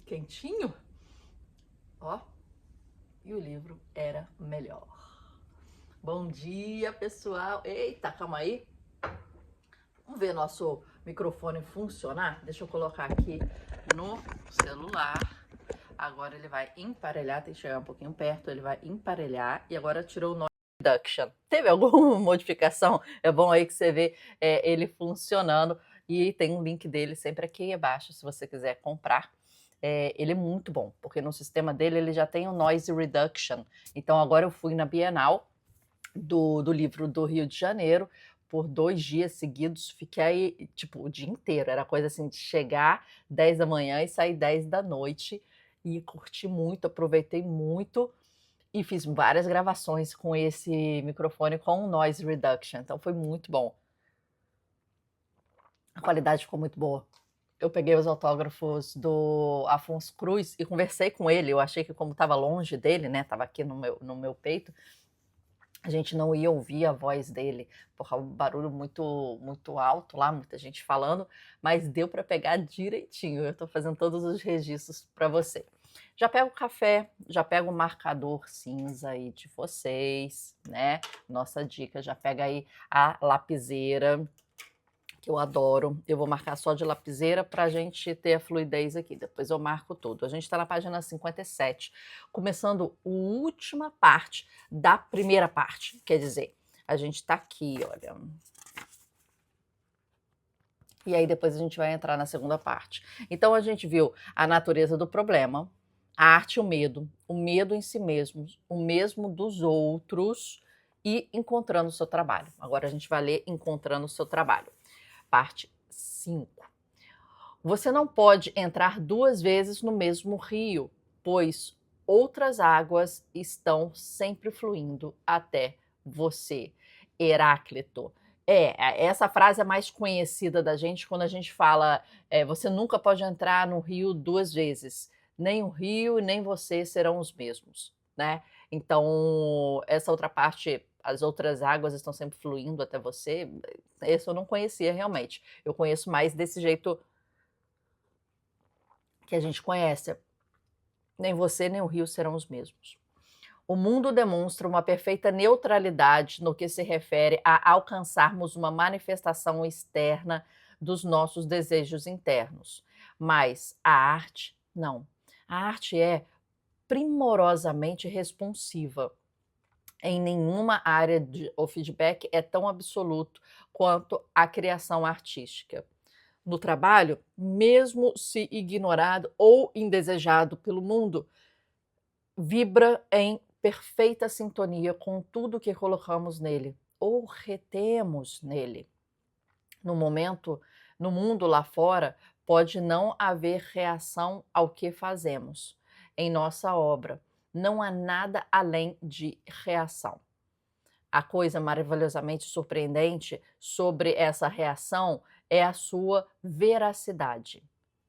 quentinho, ó, e o livro era melhor. Bom dia, pessoal. Eita, calma aí. Vamos ver nosso microfone funcionar? Deixa eu colocar aqui no celular. Agora ele vai emparelhar, tem que chegar um pouquinho perto, ele vai emparelhar e agora tirou o noise reduction. Teve alguma modificação? É bom aí que você vê ele funcionando e tem um link dele sempre aqui abaixo se você quiser comprar. Ele é muito bom, porque no sistema dele ele já tem o noise reduction. Então agora eu fui na Bienal do livro do Rio de Janeiro por 2 dias seguidos, fiquei tipo o dia inteiro, era coisa assim de chegar 10 da manhã e sair 10 da noite, e curti muito, aproveitei muito e fiz várias gravações com esse microfone com noise reduction, então foi muito bom. A qualidade ficou muito boa. Eu peguei os autógrafos do Afonso Cruz e conversei com ele, eu achei que como estava longe dele, né, estava aqui no meu peito, a gente não ia ouvir a voz dele, porque é um barulho muito alto lá, muita gente falando, mas deu para pegar direitinho. Eu estou fazendo todos os registros para você. Já pego o café, já pego o marcador cinza aí de vocês, né? Nossa dica, já pega aí a lapiseira, que eu adoro. Eu vou marcar só de lapiseira para a gente ter a fluidez aqui. Depois eu marco tudo. A gente está na página 57, começando a última parte da primeira parte. Quer dizer, a gente está aqui, olha. E aí depois a gente vai entrar na segunda parte. Então a gente viu a natureza do problema, a arte e o medo em si mesmo, o mesmo dos outros e encontrando o seu trabalho. Agora a gente vai ler Encontrando o seu trabalho. Parte 5. Você não pode entrar 2 vezes no mesmo rio, pois outras águas estão sempre fluindo até você. Heráclito. Essa frase é mais conhecida da gente quando a gente fala você nunca pode entrar no rio 2 vezes. Nem o rio e nem você serão os mesmos, né? Então, essa outra parte, as outras águas estão sempre fluindo até você, esse eu não conhecia realmente. Eu conheço mais desse jeito que a gente conhece. Nem você nem o rio serão os mesmos. O mundo demonstra uma perfeita neutralidade no que se refere a alcançarmos uma manifestação externa dos nossos desejos internos. Mas a arte, não. A arte é primorosamente responsiva. Em nenhuma área o feedback é tão absoluto quanto a criação artística. No trabalho, mesmo se ignorado ou indesejado pelo mundo, vibra em perfeita sintonia com tudo que colocamos nele ou retemos nele. No momento, no mundo lá fora, pode não haver reação ao que fazemos. Em nossa obra, não há nada além de reação. A coisa maravilhosamente surpreendente sobre essa reação é a sua veracidade.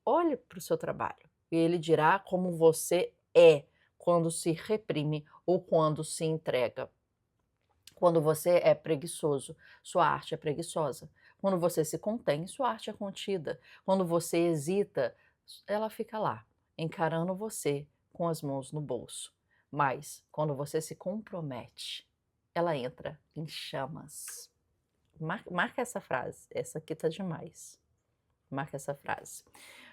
Olhe para o seu trabalho e ele dirá como você é quando se reprime ou quando se entrega. Quando você é preguiçoso, sua arte é preguiçosa. Quando você se contém, sua arte é contida. Quando você hesita, ela fica lá, encarando você com as mãos no bolso. Mas quando você se compromete, ela entra em chamas. Marca essa frase, essa aqui tá demais. Marca essa frase.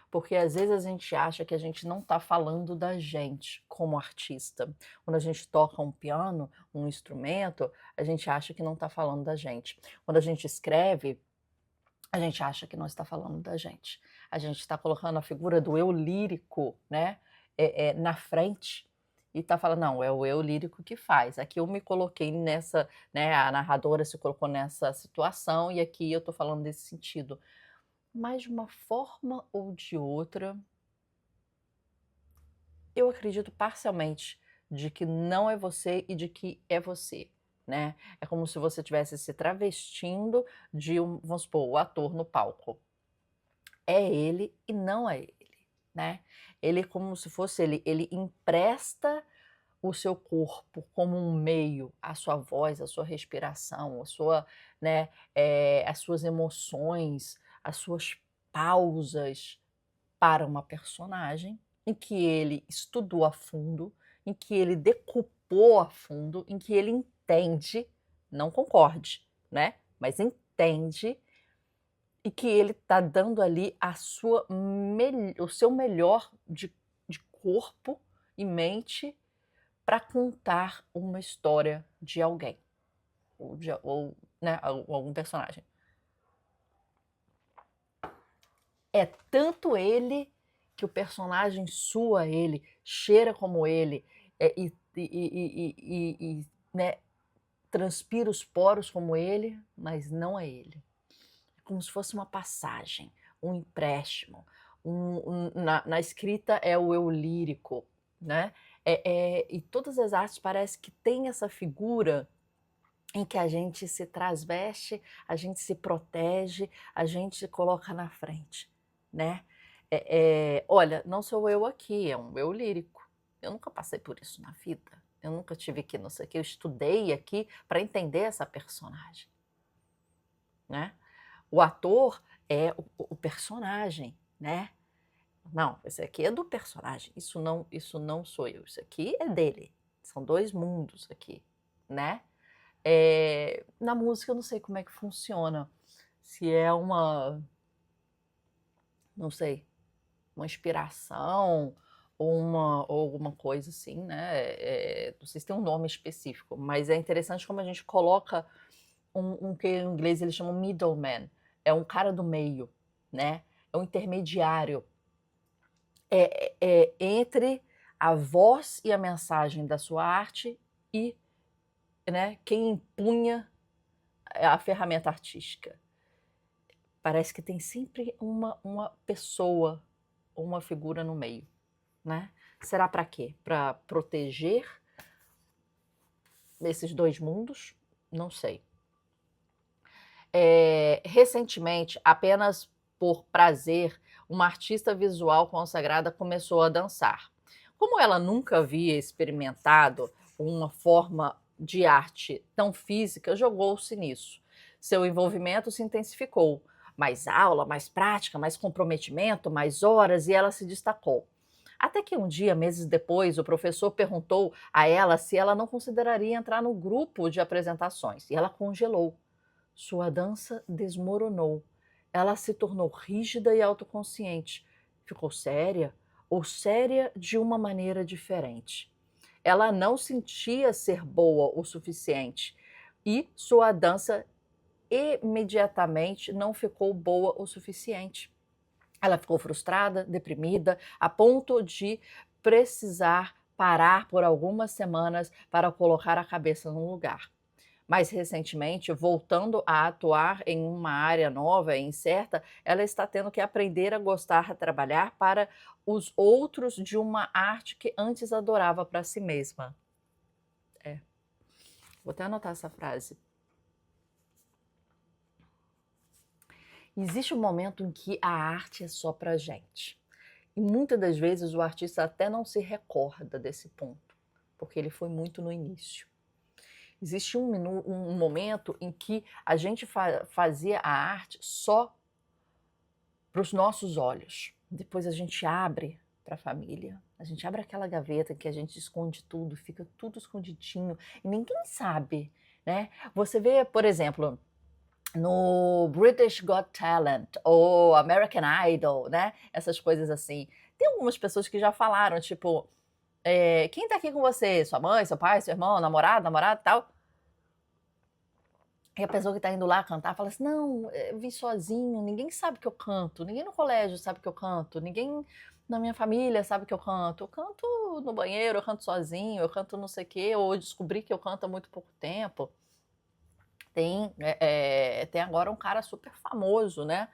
Porque às vezes a gente acha que a gente não está falando da gente como artista. Quando a gente toca um piano, um instrumento, a gente acha que não está falando da gente. Quando a gente escreve, a gente acha que não está falando da gente. A gente está colocando a figura do eu lírico, né, na frente e está falando, não, é o eu lírico que faz. Aqui eu me coloquei nessa, né, a narradora se colocou nessa situação e aqui eu estou falando desse sentido. Mas de uma forma ou de outra, eu acredito parcialmente de que não é você e de que é você, né? É como se você estivesse se travestindo de vamos supor, o ator no palco. É ele e não é ele, né? Ele é como se fosse ele empresta o seu corpo como um meio, a sua voz, a sua respiração, a sua, né, as suas emoções, as suas pausas para uma personagem em que ele estudou a fundo, em que ele decupou a fundo, em que ele entende, não concorde, né, mas entende, e que ele está dando ali o seu melhor de corpo e mente para contar uma história de alguém, ou né, algum personagem. É tanto ele que o personagem sua ele, cheira como ele, né, transpira os poros como ele, mas não é ele. É como se fosse uma passagem, um empréstimo, na escrita é o eu lírico, né? E todas as artes parece que tem essa figura em que a gente se transveste, a gente se protege, a gente se coloca na frente, né? Olha, não sou eu aqui, é um eu lírico. Eu nunca passei por isso na vida. Eu nunca tive que, não sei o que, eu estudei aqui para entender essa personagem, né? O ator é o personagem, né? Não, esse aqui é do personagem, isso não sou eu, isso aqui é dele. São dois mundos aqui, né? Na música eu não sei como é que funciona, se é não sei, uma inspiração ou alguma coisa assim, né? Não sei se tem um nome específico, mas é interessante como a gente coloca que em inglês eles chamam middleman, é um cara do meio, né? É um intermediário entre a voz e a mensagem da sua arte e, né, quem empunha a ferramenta artística. Parece que tem sempre uma pessoa ou uma figura no meio, né? Será para quê? Para proteger esses dois mundos? Não sei. Recentemente, apenas por prazer, uma artista visual consagrada começou a dançar. Como ela nunca havia experimentado uma forma de arte tão física, jogou-se nisso. Seu envolvimento se intensificou. Mais aula, mais prática, mais comprometimento, mais horas, e ela se destacou. Até que um dia, meses depois, o professor perguntou a ela se ela não consideraria entrar no grupo de apresentações, e ela congelou. Sua dança desmoronou. Ela se tornou rígida e autoconsciente. Ficou séria, ou séria de uma maneira diferente. Ela não sentia ser boa o suficiente e sua dança imediatamente não ficou boa o suficiente. Ela ficou frustrada, deprimida, a ponto de precisar parar por algumas semanas para colocar a cabeça no lugar. Mais recentemente, voltando a atuar em uma área nova e incerta, ela está tendo que aprender a gostar de trabalhar para os outros de uma arte que antes adorava para si mesma. Vou até anotar essa frase. Existe um momento em que a arte é só para gente. E muitas das vezes o artista até não se recorda desse ponto, porque ele foi muito no início. Existe um momento em que a gente fazia a arte só para os nossos olhos. Depois a gente abre para a família, a gente abre aquela gaveta que a gente esconde tudo, fica tudo escondidinho e ninguém sabe, né? Você vê, por exemplo, no British Got Talent ou American Idol, né? Essas coisas assim. Tem algumas pessoas que já falaram, tipo, quem tá aqui com você? Sua mãe, seu pai, seu irmão, namorado e tal? E a pessoa que tá indo lá cantar fala assim: não, eu vim sozinho, ninguém sabe que eu canto, ninguém no colégio sabe que eu canto, ninguém na minha família sabe que eu canto. Eu canto no banheiro, eu canto sozinho, eu canto não sei o quê, ou eu descobri que eu canto há muito pouco tempo. Tem agora um cara super famoso, né?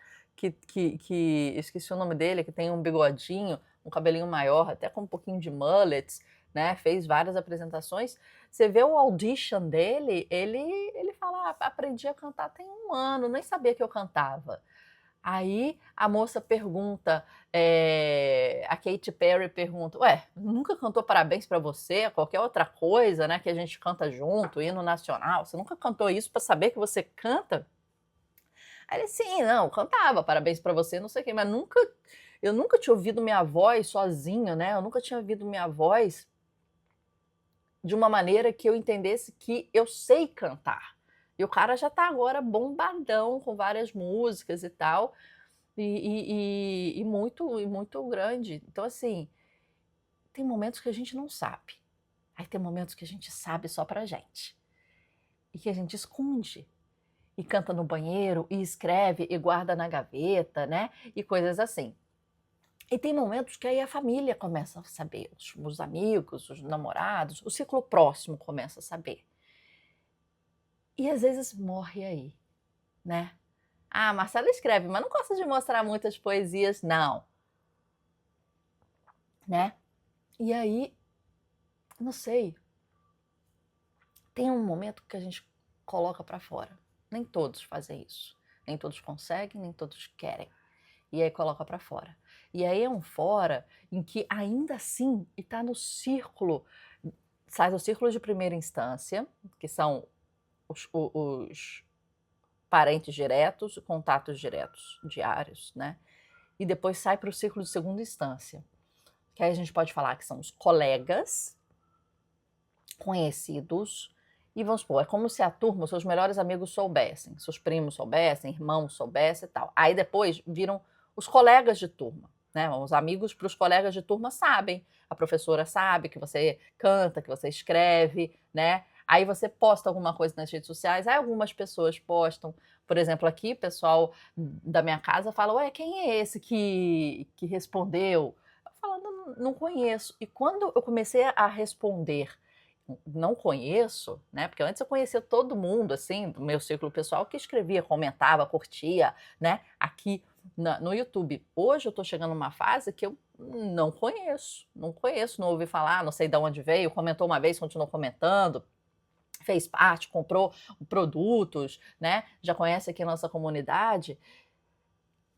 Esqueci o nome dele, que tem um bigodinho, um cabelinho maior, até com um pouquinho de mullets, né? Fez várias apresentações. Você vê o audition dele, ele fala: aprendi a cantar tem 1 ano, nem sabia que eu cantava. Aí a moça pergunta, a Katy Perry pergunta: ué, nunca cantou parabéns pra você? Qualquer outra coisa, né, que a gente canta junto, hino nacional, você nunca cantou isso pra saber que você canta? Aí ele: sim, não, cantava parabéns pra você, não sei o quê, mas nunca eu nunca tinha ouvido minha voz sozinha, né, eu nunca tinha ouvido minha voz de uma maneira que eu entendesse que eu sei cantar. E o cara já tá agora bombadão com várias músicas e tal, e muito grande. Então, assim, tem momentos que a gente não sabe, aí tem momentos que a gente sabe só pra gente, e que a gente esconde, e canta no banheiro, e escreve, e guarda na gaveta, né, e coisas assim. E tem momentos que aí a família começa a saber, os amigos, os namorados, o ciclo próximo começa a saber. E às vezes morre aí, né. "Ah, Marcela escreve, mas não gosta de mostrar muitas poesias não", né. E aí, não sei, tem um momento que a gente coloca pra fora. Nem todos fazem isso, nem todos conseguem, nem todos querem. E aí coloca pra fora. E aí é um fora em que ainda assim está no círculo, sai do círculo de primeira instância, que são os parentes diretos, contatos diretos, diários, né, e depois sai para o círculo de segunda instância, que aí a gente pode falar que são os colegas, conhecidos, e vamos supor, é como se a turma, os seus melhores amigos soubessem, seus primos soubessem, irmãos soubessem e tal. Aí depois viram os colegas de turma, né? Os amigos para os colegas de turma sabem, a professora sabe que você canta, que você escreve, né? Aí você posta alguma coisa nas redes sociais, aí algumas pessoas postam, por exemplo, aqui, o pessoal da minha casa fala, ué, quem é esse que respondeu? Eu falo, não conheço. E quando eu comecei a responder não conheço, né, porque antes eu conhecia todo mundo, assim, do meu círculo pessoal que escrevia, comentava, curtia, né, aqui no YouTube. Hoje eu tô chegando numa fase que eu não conheço, não ouvi falar, não sei de onde veio, comentou uma vez, continuou comentando, fez parte, comprou produtos, né, já conhece aqui a nossa comunidade.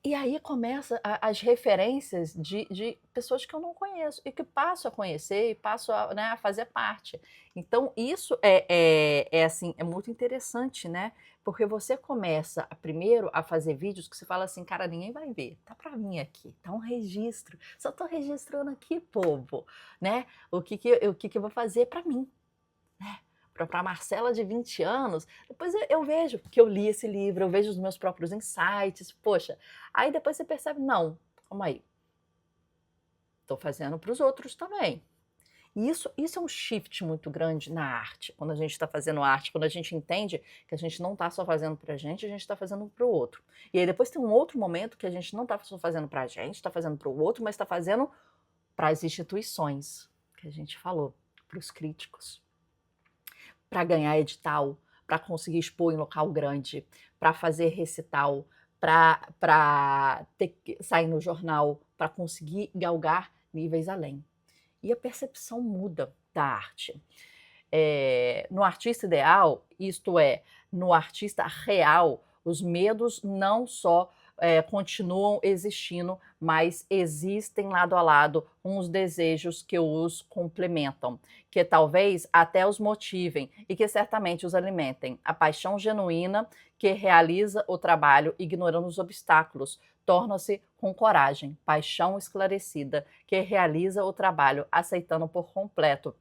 E aí começa as referências de pessoas que eu não conheço e que passo a conhecer e passo a, né, a fazer parte. Então isso assim, é muito interessante, né, porque você começa primeiro a fazer vídeos que você fala assim: "Cara, ninguém vai ver, tá pra mim aqui, tá um registro, só tô registrando aqui povo, né, o que que eu vou fazer pra mim, né, pra Marcela de 20 anos, depois eu vejo que eu li esse livro, eu vejo os meus próprios insights, poxa, aí depois você percebe: "Não, calma aí, tô fazendo para os outros também". E isso é um shift muito grande na arte, quando a gente está fazendo arte, quando a gente entende que a gente não está só fazendo pra gente, a gente está fazendo para o outro. E aí depois tem um outro momento que a gente não está só fazendo pra gente, está fazendo para o outro, mas está fazendo para as instituições, que a gente falou, para os críticos, para ganhar edital, para conseguir expor em local grande, para fazer recital, para ter que sair no jornal, para conseguir galgar níveis além. E a percepção muda da arte. No artista ideal, isto é, no artista real, os medos não só continuam existindo, mas existem lado a lado uns desejos que os complementam, que talvez até os motivem e que certamente os alimentem. A paixão genuína que realiza o trabalho ignorando os obstáculos torna-se com coragem, paixão esclarecida que realiza o trabalho aceitando por completo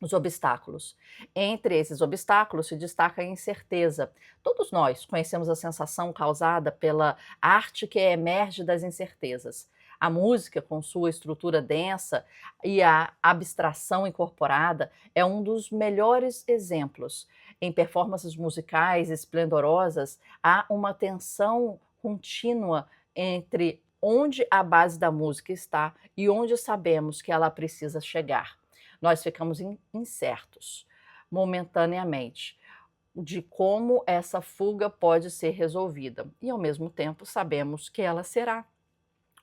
os obstáculos. Entre esses obstáculos se destaca a incerteza. Todos nós conhecemos a sensação causada pela arte que emerge das incertezas. A música, com sua estrutura densa e a abstração incorporada, é um dos melhores exemplos. Em performances musicais esplendorosas, há uma tensão contínua entre onde a base da música está e onde sabemos que ela precisa chegar. Nós ficamos incertos, momentaneamente, de como essa fuga pode ser resolvida e, ao mesmo tempo, sabemos que ela será.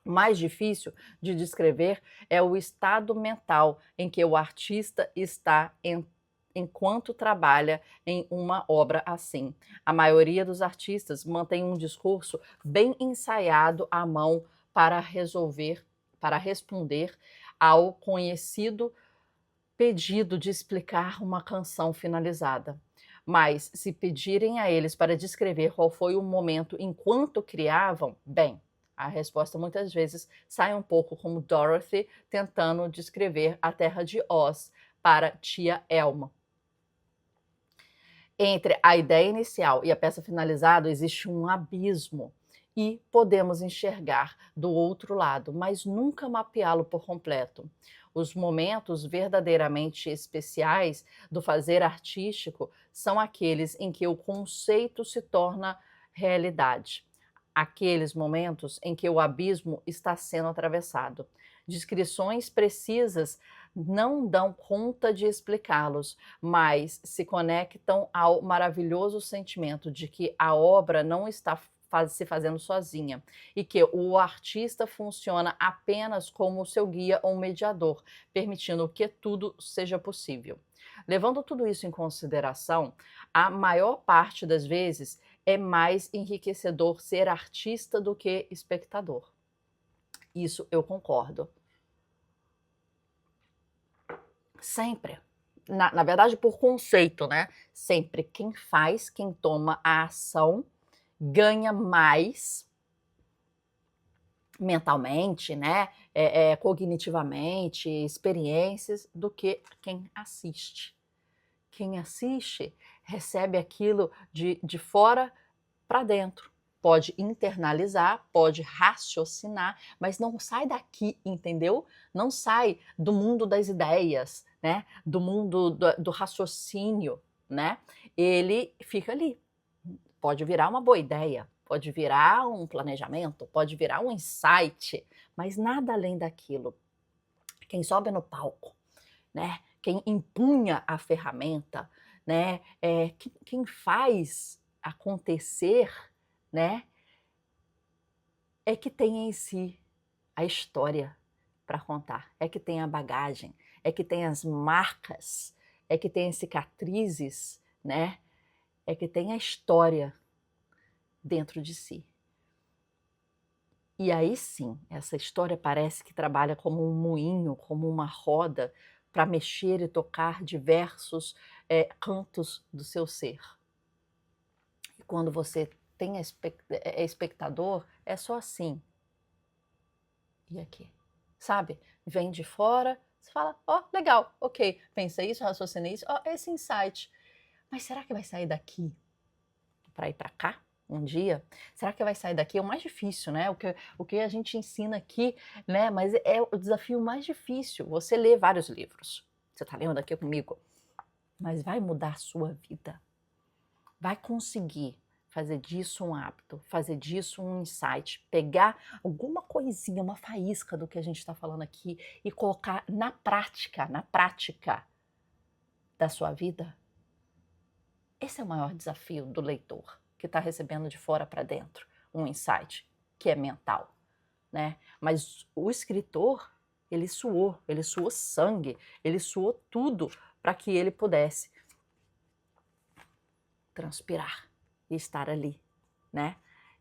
O mais difícil de descrever é o estado mental em que o artista está enquanto trabalha em uma obra assim. A maioria dos artistas mantém um discurso bem ensaiado à mão para resolver, para responder ao conhecido pedido de explicar uma canção finalizada. Mas, se pedirem a eles para descrever qual foi o momento enquanto criavam, bem, A resposta muitas vezes sai um pouco como Dorothy tentando descrever a Terra de Oz para tia Elma. Entre a ideia inicial e a peça finalizada existe um abismo e podemos enxergar do outro lado, mas nunca mapeá-lo por completo. Os momentos verdadeiramente especiais do fazer artístico são aqueles em que o conceito se torna realidade. Aqueles momentos em que o abismo está sendo atravessado. Descrições precisas não dão conta de explicá-los, mas se conectam ao maravilhoso sentimento de que a obra não está se fazendo sozinha e que o artista funciona apenas como seu guia ou mediador, permitindo que tudo seja possível. Levando tudo isso em consideração, a maior parte das vezes é mais enriquecedor ser artista do que espectador. Isso eu concordo. Sempre. Na verdade, por conceito, né? Sempre quem faz, quem toma a ação, ganha mais mentalmente, né? Cognitivamente, experiências, do que quem assiste. Quem assiste recebe aquilo de fora para dentro. Pode internalizar, pode raciocinar, mas não sai daqui, entendeu? Não sai do mundo das ideias, né? Do mundo do raciocínio, né? Ele fica ali. Pode virar uma boa ideia, pode virar um planejamento, pode virar um insight, mas nada além daquilo. Quem sobe no palco, né? Quem empunha a ferramenta, né? Quem faz acontecer, né? É que tem em si a história para contar, é que tem a bagagem, é que tem as marcas, é que tem as cicatrizes, né? É que tem a história dentro de si. E aí sim, essa história parece que trabalha como um moinho, como uma roda, para mexer e tocar diversos cantos do seu ser. E quando você é espectador, é só assim. E aqui? Sabe? Vem de fora, você fala, ó, legal, ok, pensei isso, raciocinei isso, ó, esse insight. Mas será que vai sair daqui para ir para cá um dia? Será que vai sair daqui? É o mais difícil, né? O que a gente ensina aqui, né? Mas é o desafio mais difícil. Você lê vários livros. Você está lendo aqui comigo? Mas vai mudar a sua vida. Vai conseguir fazer disso um hábito, fazer disso um insight, pegar alguma coisinha, uma faísca do que a gente está falando aqui e colocar na prática da sua vida? Esse é o maior desafio do leitor, que está recebendo de fora para dentro um insight que é mental, né? Mas o escritor, ele suou sangue, ele suou tudo para que ele pudesse transpirar e estar ali, né?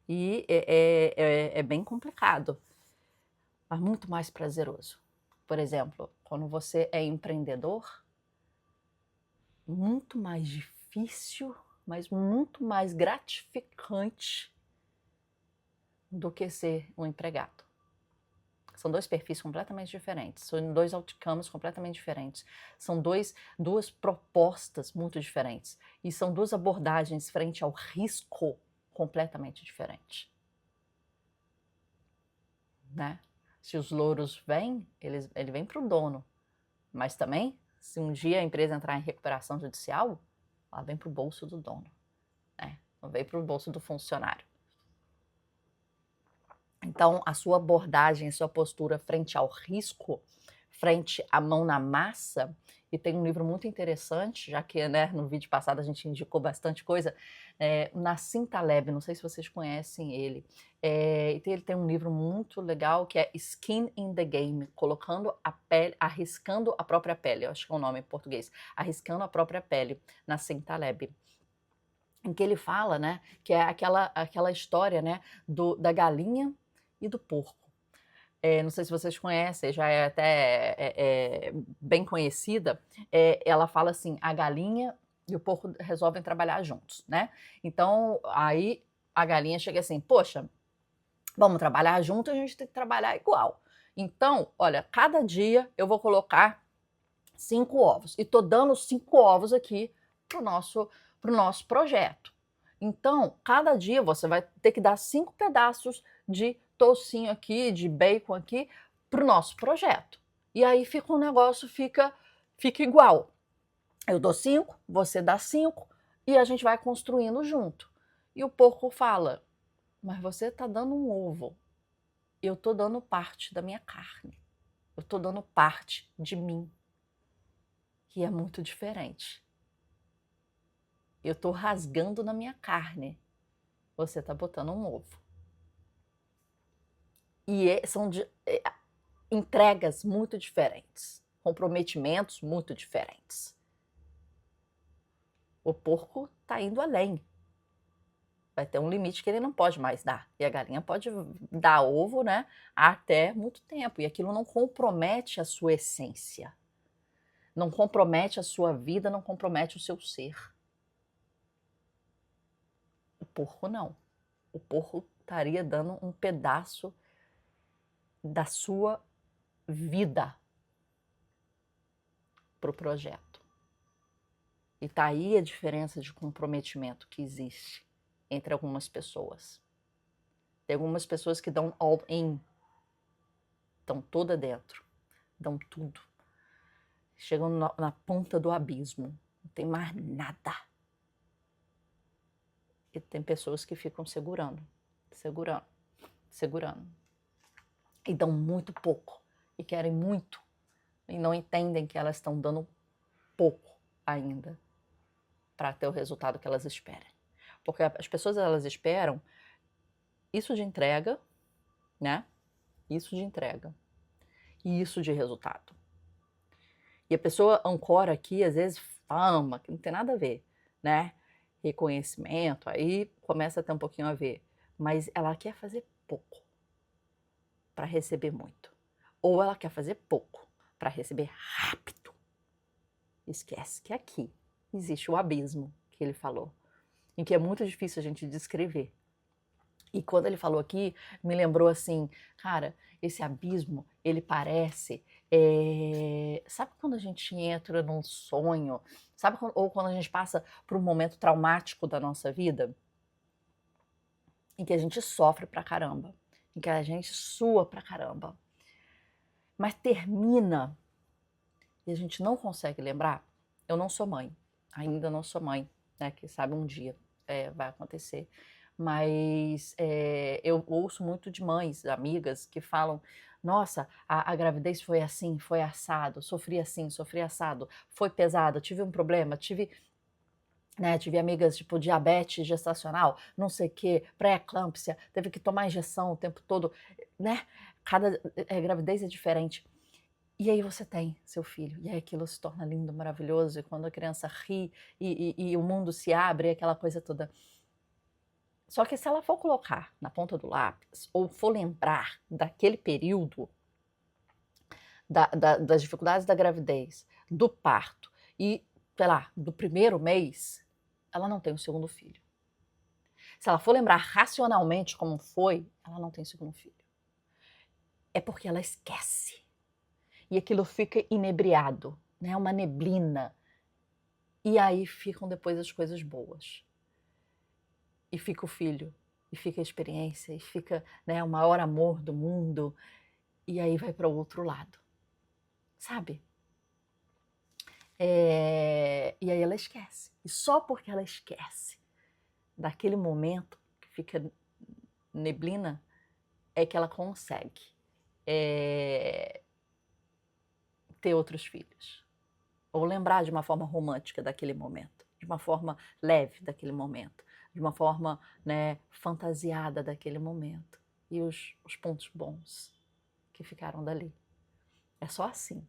E é bem complicado, mas muito mais prazeroso. Por exemplo, quando você é empreendedor, muito mais difícil, mas muito mais gratificante do que ser um empregado. São dois perfis completamente diferentes, são dois outcomes completamente diferentes, são duas propostas muito diferentes e são duas abordagens frente ao risco completamente diferentes, né? Se os louros vêm, ele vem para o dono, mas também, se um dia a empresa entrar em recuperação judicial, ela vem para o bolso do dono, né? Não vem para o bolso do funcionário. Então, a sua abordagem, a sua postura frente ao risco, frente à mão na massa, e tem um livro muito interessante, já que, né, no vídeo passado a gente indicou bastante coisa, Nassim Taleb, não sei se vocês conhecem ele, ele tem um livro muito legal que é Skin in the Game, colocando a pele, arriscando a própria pele, eu acho que é o nome em português, arriscando a própria pele, Nassim Taleb, em que ele fala, né, que é aquela história, né, da galinha e do porco. Não sei se vocês conhecem, já é até bem conhecida. Ela fala assim: a galinha e o porco resolvem trabalhar juntos, né? Então, aí a galinha chega assim: poxa, Vamos trabalhar junto, a gente tem que trabalhar igual. Então, olha, cada dia eu vou colocar 5 ovos. E tô dando 5 ovos aqui pro nosso projeto. Então, cada dia você vai ter que dar 5 pedaços de toucinho aqui, de bacon aqui, pro nosso projeto. E aí fica um negócio, fica igual. Eu dou 5, você dá 5 e a gente vai construindo junto. E o porco fala: mas você tá dando um ovo. Eu tô dando parte da minha carne. Eu tô dando parte de mim. Que é muito diferente. Eu tô rasgando na minha carne. Você tá botando um ovo. E são entregas muito diferentes. Comprometimentos muito diferentes. O porco tá indo além. Vai ter um limite que ele não pode mais dar. E a galinha pode dar ovo, né, até muito tempo. E aquilo não compromete a sua essência. Não compromete a sua vida, não compromete o seu ser. O porco não. O porco estaria dando um pedaço da sua vida para o projeto. E tá aí a diferença de comprometimento que existe entre algumas pessoas. Tem algumas pessoas que dão all in, estão toda dentro, dão tudo. Chegam na ponta do abismo, não tem mais nada. E tem pessoas que ficam segurando. E dão muito pouco, e querem muito, e não entendem que elas estão dando pouco ainda para ter o resultado que elas esperam. Porque as pessoas, elas esperam isso de entrega, né? Isso de entrega. E isso de resultado. E a pessoa ancora aqui, às vezes, fama, que não tem nada a ver, né? Reconhecimento, aí começa a ter um pouquinho a ver. Mas ela quer fazer pouco para receber muito. Ou ela quer fazer pouco para receber rápido. Esquece que aqui existe o abismo que ele falou, em que é muito difícil a gente descrever. E quando ele falou aqui, me lembrou assim, cara, esse abismo, ele parece... sabe quando a gente entra num sonho? Sabe ou quando a gente passa por um momento traumático da nossa vida? Em que a gente sofre pra caramba. Em que a gente sua pra caramba. Mas termina e a gente não consegue lembrar. Eu não sou mãe. Ainda não sou mãe, né? Quem sabe um dia vai acontecer. Mas eu ouço muito de mães, amigas, que falam: nossa, a gravidez foi assim, foi assado, sofri assim, sofri assado, foi pesado, tive um problema, tive amigas tipo diabetes gestacional, não sei o que, pré-eclâmpsia, teve que tomar injeção o tempo todo, né? Cada gravidez é diferente. E aí você tem seu filho, e aí aquilo se torna lindo, maravilhoso, e quando a criança ri e o mundo se abre, aquela coisa toda. Só que se ela for colocar na ponta do lápis, ou for lembrar daquele período, das dificuldades da gravidez, do parto, e, sei lá, do primeiro mês, ela não tem o segundo filho. Se ela for lembrar racionalmente como foi, ela não tem o segundo filho. É porque ela esquece. E aquilo fica inebriado, né? Uma neblina. E aí ficam depois as coisas boas. E fica o filho, e fica a experiência, e fica, né, o maior amor do mundo. E aí vai para o outro lado, sabe? E aí ela esquece. E só porque ela esquece daquele momento que fica neblina, é que ela consegue ter outros filhos. Ou lembrar de uma forma romântica daquele momento, de uma forma leve daquele momento, de uma forma, né, fantasiada daquele momento. E os pontos bons que ficaram dali. É só assim.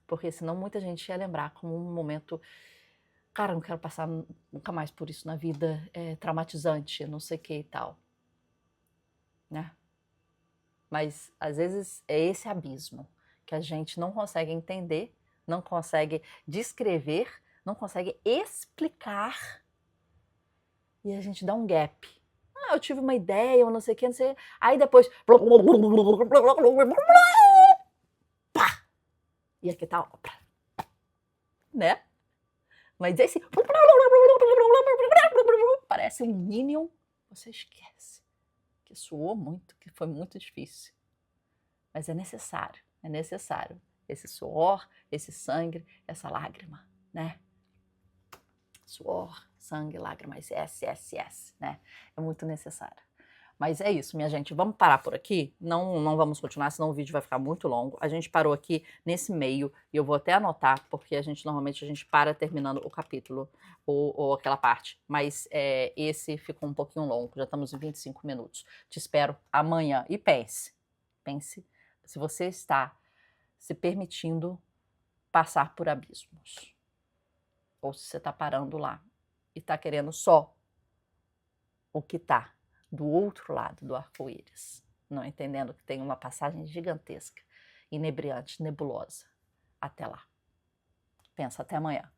Porque senão muita gente ia lembrar como um momento... Cara, não quero passar nunca mais por isso na vida, é traumatizante, não sei o que e tal. Né? Mas, às vezes, é esse abismo que a gente não consegue entender, não consegue descrever, não consegue explicar, e a gente dá um gap. eu tive uma ideia, ou não sei o que, não sei. Aí depois. Pá! E aqui tá a obra. Né? Mas esse. Parece um Minion. Você esquece. Que suou muito, que foi muito difícil. Mas é necessário. É necessário. Esse suor, esse sangue, essa lágrima, né? Suor, sangue, lágrimas, S, né? É muito necessário. Mas é isso, minha gente. Vamos parar por aqui? Não vamos continuar, senão o vídeo vai ficar muito longo. A gente parou aqui nesse meio, e eu vou até anotar, porque normalmente a gente para terminando o capítulo, ou aquela parte. Mas esse ficou um pouquinho longo, já estamos em 25 minutos. Te espero amanhã. E pense se você está se permitindo passar por abismos. Ou se você está parando lá e está querendo só o que está do outro lado do arco-íris, não entendendo que tem uma passagem gigantesca, inebriante, nebulosa. Até lá. Pensa, até amanhã.